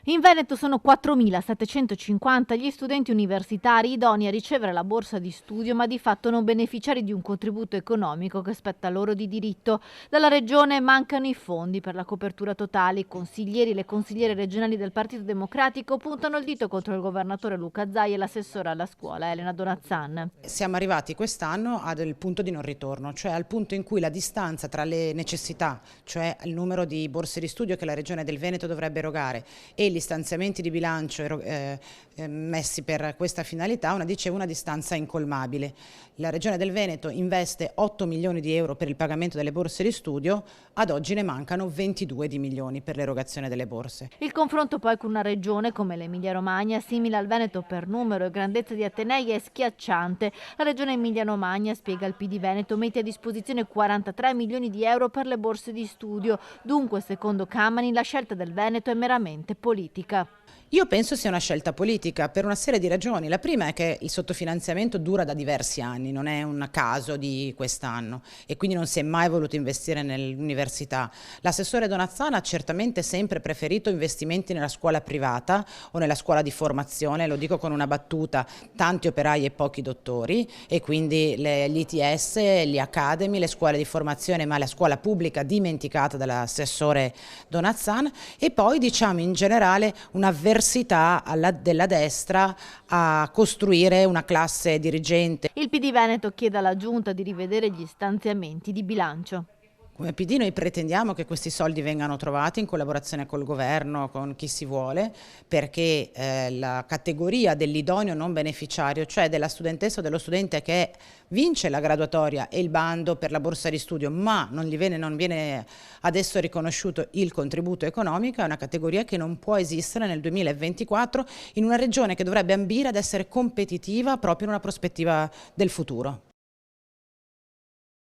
In Veneto sono 4.750 gli studenti universitari idonei a ricevere la borsa di studio, ma di fatto non beneficiari di un contributo economico che spetta loro di diritto. Dalla Regione mancano i fondi per la copertura totale. I consiglieri e le consigliere regionali del Partito Democratico puntano il dito contro il governatore Luca Zaia e l'assessora alla scuola Elena Donazzan. Siamo arrivati quest'anno al punto di non ritorno, cioè al punto in cui la distanza tra le necessità, cioè il numero di borse di studio che la Regione del Veneto dovrebbe erogare, e gli stanziamenti di bilancio messi per questa finalità, una distanza incolmabile. La Regione del Veneto investe 8 milioni di euro per il pagamento delle borse di studio, ad oggi ne mancano 22 di milioni per l'erogazione delle borse. Il confronto poi con una regione come l'Emilia-Romagna, simile al Veneto per numero e grandezza di atenei, è schiacciante. La regione Emilia-Romagna, spiega il PD Veneto, mette a disposizione 43 milioni di euro per le borse di studio. Dunque, secondo Camani, la scelta del Veneto è meramente politica. Io penso sia una scelta politica per una serie di ragioni. La prima è che il sottofinanziamento dura da diversi anni, non è un caso di quest'anno e quindi non si è mai voluto investire nell'università. L'assessore Donazzan ha certamente sempre preferito investimenti nella scuola privata o nella scuola di formazione, lo dico con una battuta, tanti operai e pochi dottori, e quindi gli ITS, gli academy, le scuole di formazione, ma la scuola pubblica dimenticata dall'assessore Donazzan, e poi diciamo in generale un'avversità della destra a costruire una classe dirigente. Il PD Veneto chiede alla Giunta di rivedere gli stanziamenti di bilancio. Come PD noi pretendiamo che questi soldi vengano trovati in collaborazione col governo, con chi si vuole, perché la categoria dell'idoneo non beneficiario, cioè della studentessa o dello studente che vince la graduatoria e il bando per la borsa di studio, ma non viene adesso riconosciuto il contributo economico, è una categoria che non può esistere nel 2024 in una regione che dovrebbe ambire ad essere competitiva proprio in una prospettiva del futuro.